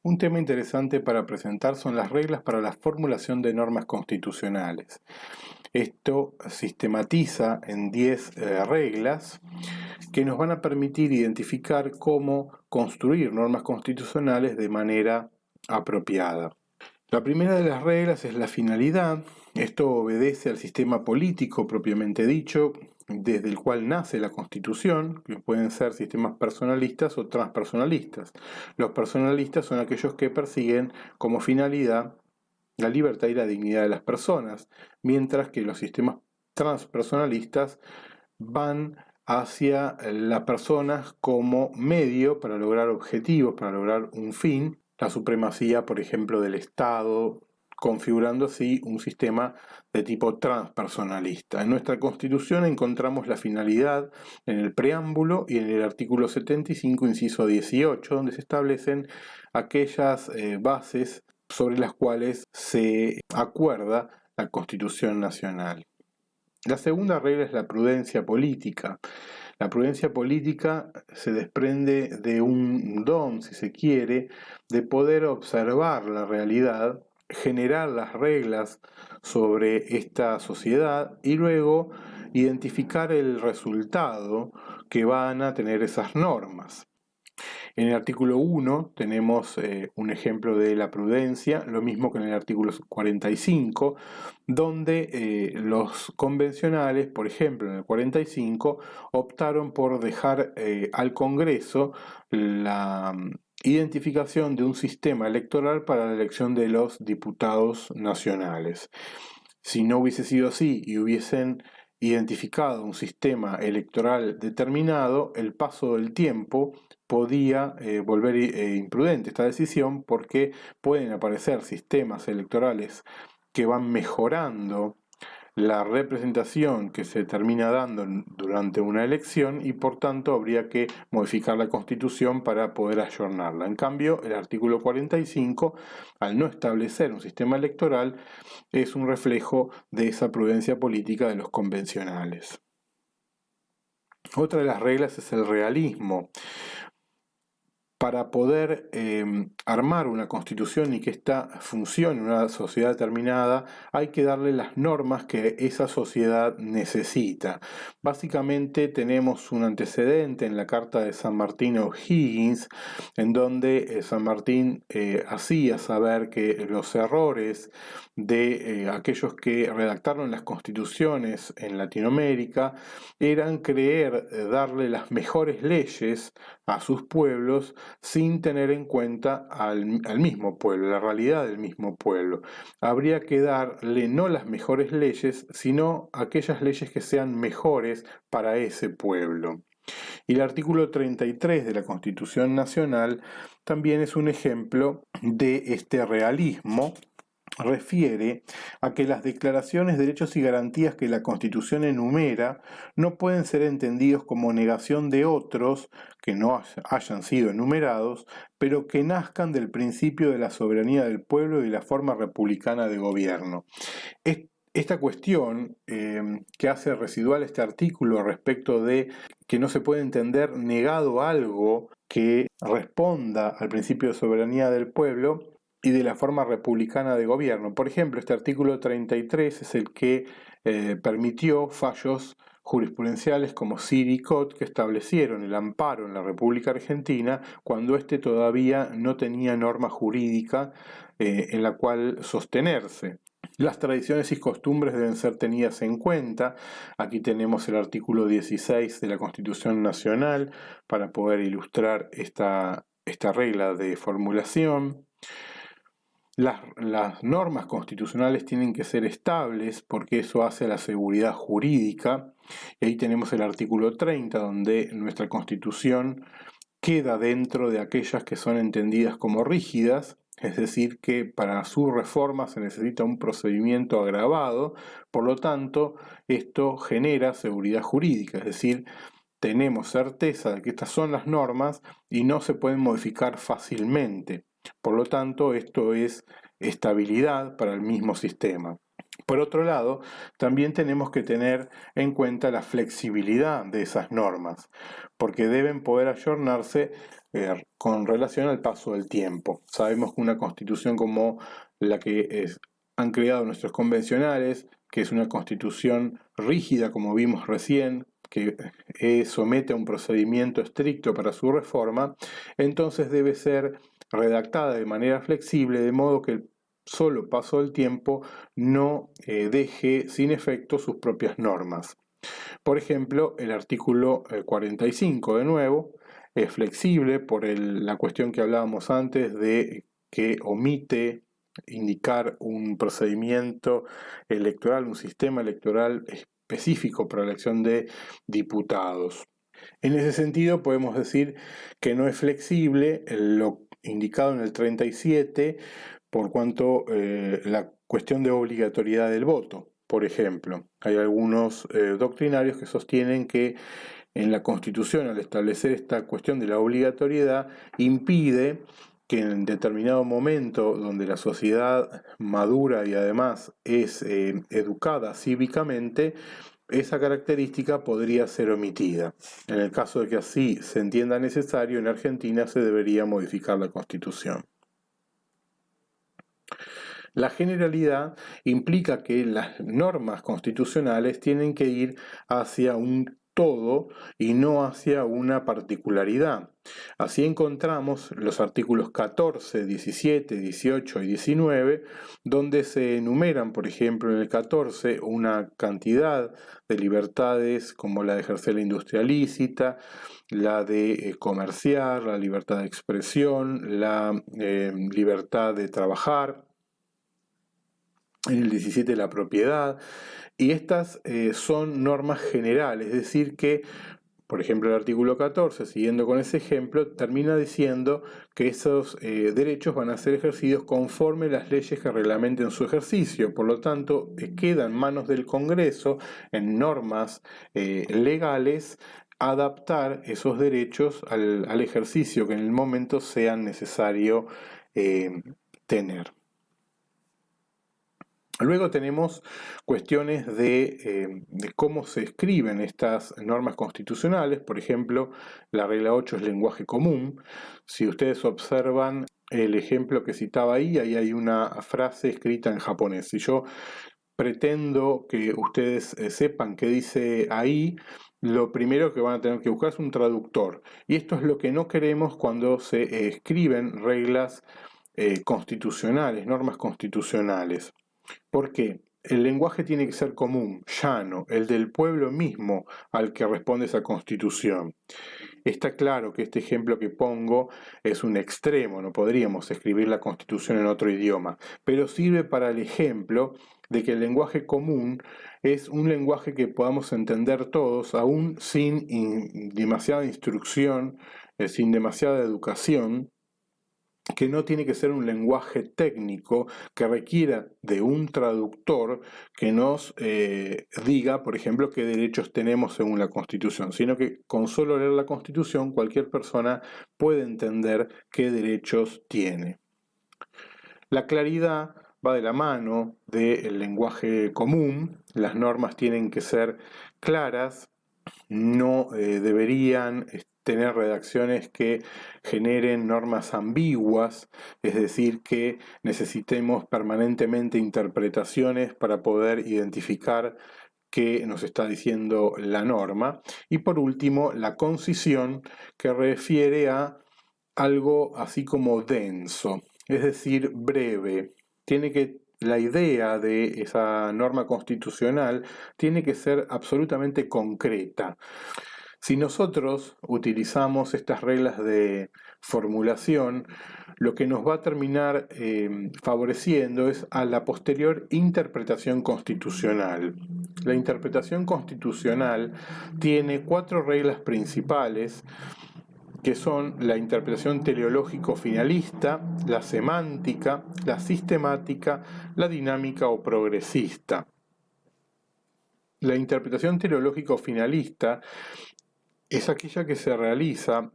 Un tema interesante para presentar son las reglas para la formulación de normas constitucionales. Esto sistematiza en 10 reglas que nos van a permitir identificar cómo construir normas constitucionales de manera apropiada. La primera de las reglas es la finalidad. Esto obedece al sistema político propiamente dicho, desde el cual nace la Constitución, que pueden ser sistemas personalistas o transpersonalistas. Los personalistas son aquellos que persiguen como finalidad la libertad y la dignidad de las personas, mientras que los sistemas transpersonalistas van hacia las personas como medio para lograr objetivos, para lograr un fin, la supremacía, por ejemplo, del Estado, configurando así un sistema de tipo transpersonalista. En nuestra Constitución encontramos la finalidad en el preámbulo y en el artículo 75, inciso 18, donde se establecen aquellas bases sobre las cuales se acuerda la Constitución Nacional. La segunda regla es la prudencia política. La prudencia política se desprende de un don, si se quiere, de poder observar la realidad, generar las reglas sobre esta sociedad y luego identificar el resultado que van a tener esas normas. En el artículo 1 tenemos un ejemplo de la prudencia, lo mismo que en el artículo 45, donde los convencionales, por ejemplo en el 45, optaron por dejar al Congreso la identificación de un sistema electoral para la elección de los diputados nacionales. Si no hubiese sido así y hubiesen identificado un sistema electoral determinado, el paso del tiempo podía volver imprudente esta decisión, porque pueden aparecer sistemas electorales que van mejorando la representación que se termina dando durante una elección y por tanto habría que modificar la Constitución para poder ayornarla. En cambio, el artículo 45, al no establecer un sistema electoral, es un reflejo de esa prudencia política de los convencionales. Otra de las reglas es el realismo. Para poder armar una constitución y que ésta funcione en una sociedad determinada, hay que darle las normas que esa sociedad necesita. Básicamente tenemos un antecedente en la Carta de San Martín O'Higgins, en donde San Martín hacía saber que los errores de aquellos que redactaron las constituciones en Latinoamérica eran creer darle las mejores leyes a sus pueblos sin tener en cuenta al mismo pueblo, la realidad del mismo pueblo. Habría que darle no las mejores leyes, sino aquellas leyes que sean mejores para ese pueblo. Y el artículo 33 de la Constitución Nacional también es un ejemplo de este realismo. Refiere a que las declaraciones, derechos y garantías que la Constitución enumera no pueden ser entendidos como negación de otros que no hayan sido enumerados, pero que nazcan del principio de la soberanía del pueblo y la forma republicana de gobierno. Esta cuestión que hace residual este artículo respecto de que no se puede entender negado algo que responda al principio de soberanía del pueblo y de la forma republicana de gobierno. Por ejemplo, este artículo 33 es el que permitió fallos jurisprudenciales como Cid y Cot, que establecieron el amparo en la República Argentina cuando éste todavía no tenía norma jurídica en la cual sostenerse. Las tradiciones y costumbres deben ser tenidas en cuenta. Aquí tenemos el artículo 16 de la Constitución Nacional para poder ilustrar esta regla de formulación. Las normas constitucionales tienen que ser estables porque eso hace a la seguridad jurídica. Y ahí tenemos el artículo 30, donde nuestra Constitución queda dentro de aquellas que son entendidas como rígidas, es decir, que para su reforma se necesita un procedimiento agravado, por lo tanto, esto genera seguridad jurídica, es decir, tenemos certeza de que estas son las normas y no se pueden modificar fácilmente. Por lo tanto, esto es estabilidad para el mismo sistema. Por otro lado, también tenemos que tener en cuenta la flexibilidad de esas normas, porque deben poder ayornarse con relación al paso del tiempo. Sabemos que una constitución como la que han creado nuestros convencionales, que es una constitución rígida, como vimos recién, que somete a un procedimiento estricto para su reforma, entonces debe ser redactada de manera flexible, de modo que el solo paso del tiempo no deje sin efecto sus propias normas. Por ejemplo, el artículo 45, de nuevo, es flexible por la cuestión que hablábamos antes de que omite indicar un procedimiento electoral, un sistema electoral específico para la elección de diputados. En ese sentido, podemos decir que no es flexible lo indicado en el 37 por cuanto la cuestión de obligatoriedad del voto. Por ejemplo, hay algunos doctrinarios que sostienen que en la Constitución, al establecer esta cuestión de la obligatoriedad, impide que en determinado momento donde la sociedad madura y además es educada cívicamente, esa característica podría ser omitida. En el caso de que así se entienda necesario, en Argentina se debería modificar la Constitución. La generalidad implica que las normas constitucionales tienen que ir hacia un todo y no hacia una particularidad. Así encontramos los artículos 14, 17, 18 y 19, donde se enumeran, por ejemplo, en el 14, una cantidad de libertades como la de ejercer la industria lícita, la de comerciar, la libertad de expresión, la libertad de trabajar. En el 17 la propiedad, y estas son normas generales, es decir que, por ejemplo, el artículo 14, siguiendo con ese ejemplo, termina diciendo que esos derechos van a ser ejercidos conforme las leyes que reglamenten su ejercicio, por lo tanto, queda en manos del Congreso, en normas legales, adaptar esos derechos al ejercicio que en el momento sea necesario tener. Luego tenemos cuestiones de cómo se escriben estas normas constitucionales. Por ejemplo, la regla 8 es lenguaje común. Si ustedes observan el ejemplo que citaba ahí hay una frase escrita en japonés. Si yo pretendo que ustedes sepan qué dice ahí, lo primero que van a tener que buscar es un traductor. Y esto es lo que no queremos cuando se escriben reglas constitucionales, normas constitucionales. ¿Por qué? El lenguaje tiene que ser común, llano, el del pueblo mismo al que responde esa constitución. Está claro que este ejemplo que pongo es un extremo, no podríamos escribir la constitución en otro idioma, pero sirve para el ejemplo de que el lenguaje común es un lenguaje que podamos entender todos, aún sin demasiada instrucción, sin demasiada educación, que no tiene que ser un lenguaje técnico que requiera de un traductor que nos diga, por ejemplo, qué derechos tenemos según la Constitución, sino que con solo leer la Constitución cualquier persona puede entender qué derechos tiene. La claridad va de la mano del lenguaje común, las normas tienen que ser claras, no deberían tener redacciones que generen normas ambiguas, es decir, que necesitemos permanentemente interpretaciones para poder identificar qué nos está diciendo la norma. Y por último, la concisión, que refiere a algo así como denso, es decir, breve. La idea de esa norma constitucional tiene que ser absolutamente concreta. Si nosotros utilizamos estas reglas de formulación, lo que nos va a terminar favoreciendo es a la posterior interpretación constitucional. La interpretación constitucional tiene 4 reglas principales, que son la interpretación teleológico finalista, la semántica, la sistemática, la dinámica o progresista. La interpretación teleológico finalista es aquella que se realiza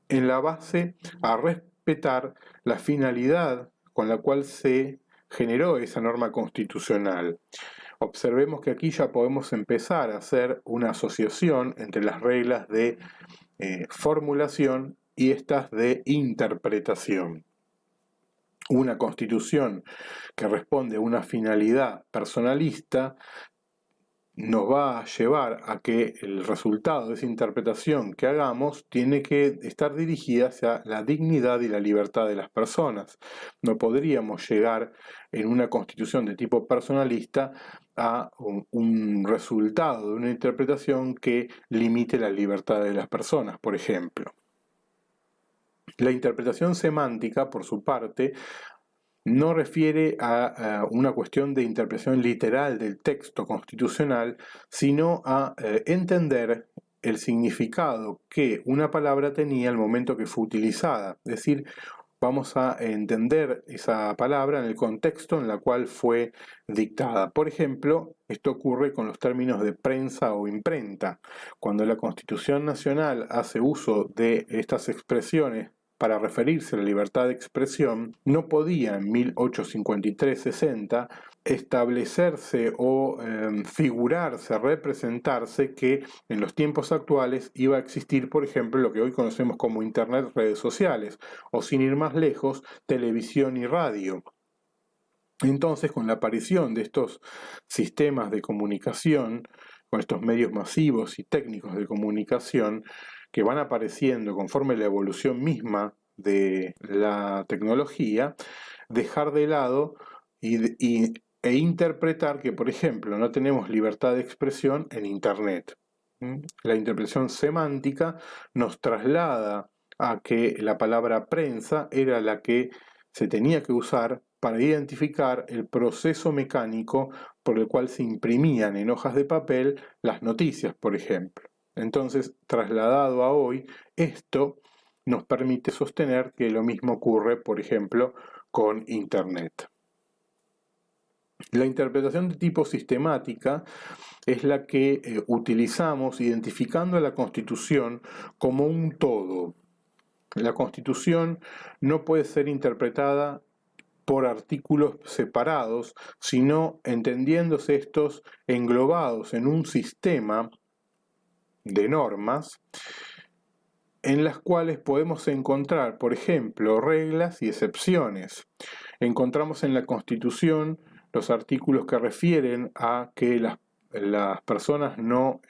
en la base a respetar la finalidad con la cual se generó esa norma constitucional. Observemos que aquí ya podemos empezar a hacer una asociación entre las reglas de formulación y estas de interpretación. Una constitución que responde a una finalidad personalista nos va a llevar a que el resultado de esa interpretación que hagamos tiene que estar dirigida hacia la dignidad y la libertad de las personas. No podríamos llegar en una constitución de tipo personalista a un resultado de una interpretación que limite la libertad de las personas, por ejemplo. La interpretación semántica, por su parte, no refiere a una cuestión de interpretación literal del texto constitucional, sino a entender el significado que una palabra tenía al momento que fue utilizada. Es decir, vamos a entender esa palabra en el contexto en el cual fue dictada. Por ejemplo, esto ocurre con los términos de prensa o imprenta. Cuando la Constitución Nacional hace uso de estas expresiones para referirse a la libertad de expresión, no podía en 1853-60 establecerse o figurarse, representarse que en los tiempos actuales iba a existir, por ejemplo, lo que hoy conocemos como Internet, redes sociales, o sin ir más lejos, televisión y radio. Entonces, con la aparición de estos sistemas de comunicación, con estos medios masivos y técnicos de comunicación, que van apareciendo conforme la evolución misma de la tecnología, dejar de lado e interpretar que, por ejemplo, no tenemos libertad de expresión en Internet. La interpretación semántica nos traslada a que la palabra prensa era la que se tenía que usar para identificar el proceso mecánico por el cual se imprimían en hojas de papel las noticias, por ejemplo. Entonces, trasladado a hoy, esto nos permite sostener que lo mismo ocurre, por ejemplo, con Internet. La interpretación de tipo sistemática es la que utilizamos identificando a la Constitución como un todo. La Constitución no puede ser interpretada por artículos separados, sino entendiéndose estos englobados en un sistema de normas en las cuales podemos encontrar, por ejemplo, reglas y excepciones. Encontramos en la Constitución los artículos que refieren a que las personas no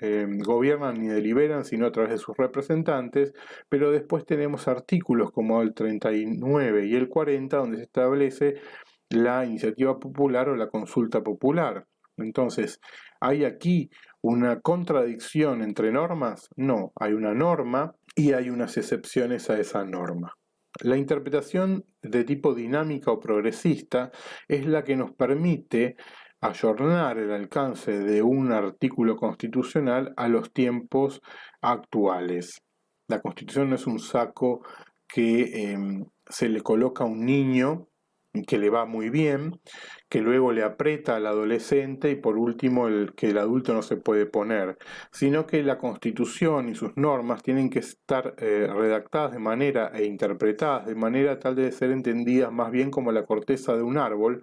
gobiernan ni deliberan sino a través de sus representantes, pero después tenemos artículos como el 39 y el 40 donde se establece la iniciativa popular o la consulta popular. Entonces, ¿hay aquí una contradicción entre normas? No, hay una norma y hay unas excepciones a esa norma. La interpretación de tipo dinámica o progresista es la que nos permite ayornar el alcance de un artículo constitucional a los tiempos actuales. La Constitución no es un saco que se le coloca a un niño que le va muy bien, que luego le aprieta al adolescente y por último que el adulto no se puede poner, sino que la Constitución y sus normas tienen que estar redactadas de manera e interpretadas de manera tal de ser entendidas más bien como la corteza de un árbol,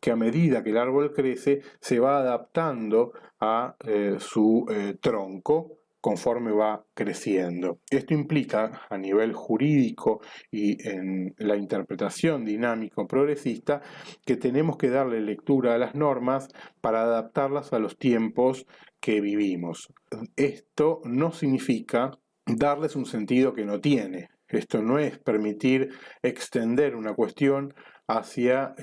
que a medida que el árbol crece se va adaptando a su tronco conforme va creciendo. Esto implica a nivel jurídico y en la interpretación dinámico-progresista que tenemos que darle lectura a las normas para adaptarlas a los tiempos que vivimos. Esto no significa darles un sentido que no tiene. Esto no es permitir extender una cuestión hacia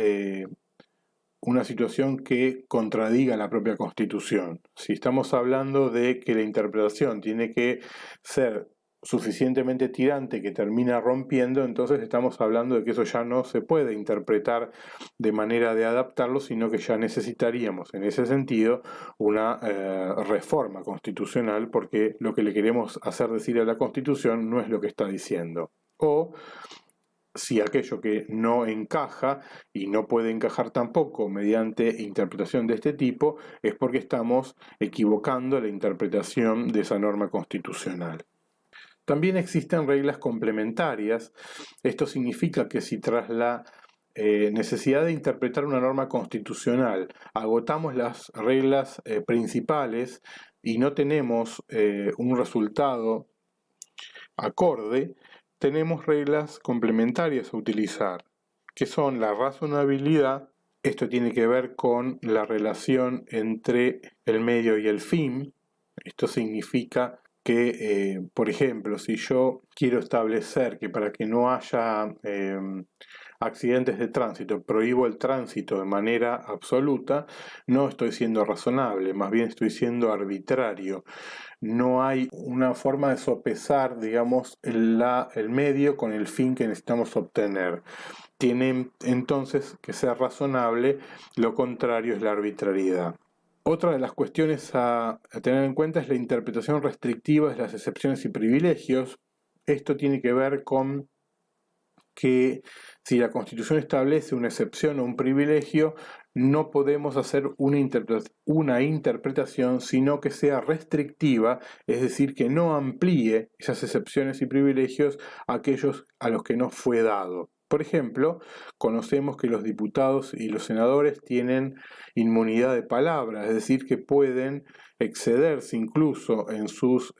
una situación que contradiga la propia Constitución. Si estamos hablando de que la interpretación tiene que ser suficientemente tirante que termina rompiendo, entonces estamos hablando de que eso ya no se puede interpretar de manera de adaptarlo, sino que ya necesitaríamos en ese sentido una reforma constitucional, porque lo que le queremos hacer decir a la Constitución no es lo que está diciendo. O si aquello que no encaja y no puede encajar tampoco mediante interpretación de este tipo, es porque estamos equivocando la interpretación de esa norma constitucional. También existen reglas complementarias. Esto significa que si tras la necesidad de interpretar una norma constitucional, agotamos las reglas principales y no tenemos un resultado acorde, tenemos reglas complementarias a utilizar, que son la razonabilidad. Esto tiene que ver con la relación entre el medio y el fin. Esto significa que, por ejemplo, si yo quiero establecer que para que no haya accidentes de tránsito, prohíbo el tránsito de manera absoluta, no estoy siendo razonable, más bien estoy siendo arbitrario. No hay una forma de sopesar, digamos, el medio con el fin que necesitamos obtener. Tiene entonces que ser razonable, lo contrario es la arbitrariedad. Otra de las cuestiones a tener en cuenta es la interpretación restrictiva de las excepciones y privilegios. Esto tiene que ver con que si la Constitución establece una excepción o un privilegio, no podemos hacer una interpretación, sino que sea restrictiva, es decir, que no amplíe esas excepciones y privilegios a aquellos a los que no fue dado. Por ejemplo, conocemos que los diputados y los senadores tienen inmunidad de palabra, es decir, que pueden excederse incluso en sus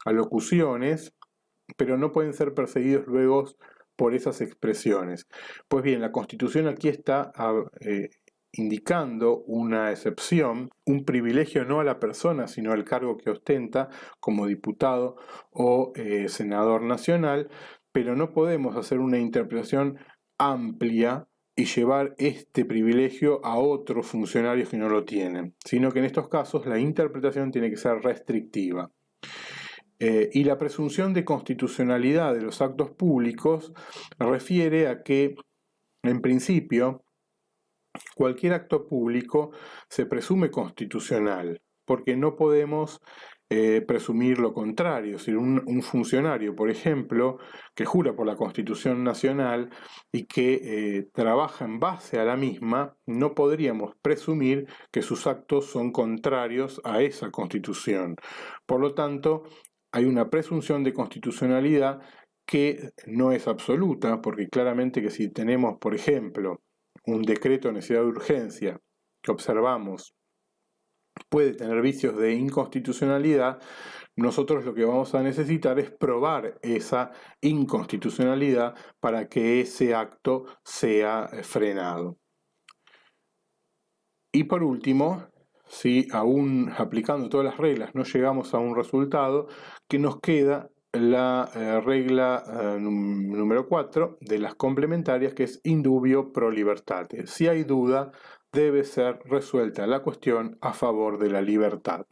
alocuciones, pero no pueden ser perseguidos luego por esas expresiones. Pues bien, la Constitución aquí está indicando una excepción, un privilegio no a la persona, sino al cargo que ostenta como diputado o senador nacional, pero no podemos hacer una interpretación amplia y llevar este privilegio a otros funcionarios que no lo tienen, sino que en estos casos la interpretación tiene que ser restrictiva. Y la presunción de constitucionalidad de los actos públicos refiere a que, en principio, cualquier acto público se presume constitucional, porque no podemos presumir lo contrario. Si un funcionario, por ejemplo, que jura por la Constitución Nacional y que trabaja en base a la misma, no podríamos presumir que sus actos son contrarios a esa Constitución. Por lo tanto, hay una presunción de constitucionalidad que no es absoluta, porque claramente que si tenemos, por ejemplo, un decreto de necesidad de urgencia que observamos puede tener vicios de inconstitucionalidad, nosotros lo que vamos a necesitar es probar esa inconstitucionalidad para que ese acto sea frenado. Y por último, si aún aplicando todas las reglas no llegamos a un resultado, que nos queda la regla número 4 de las complementarias, que es in dubio pro libertate. Si hay duda, debe ser resuelta la cuestión a favor de la libertad.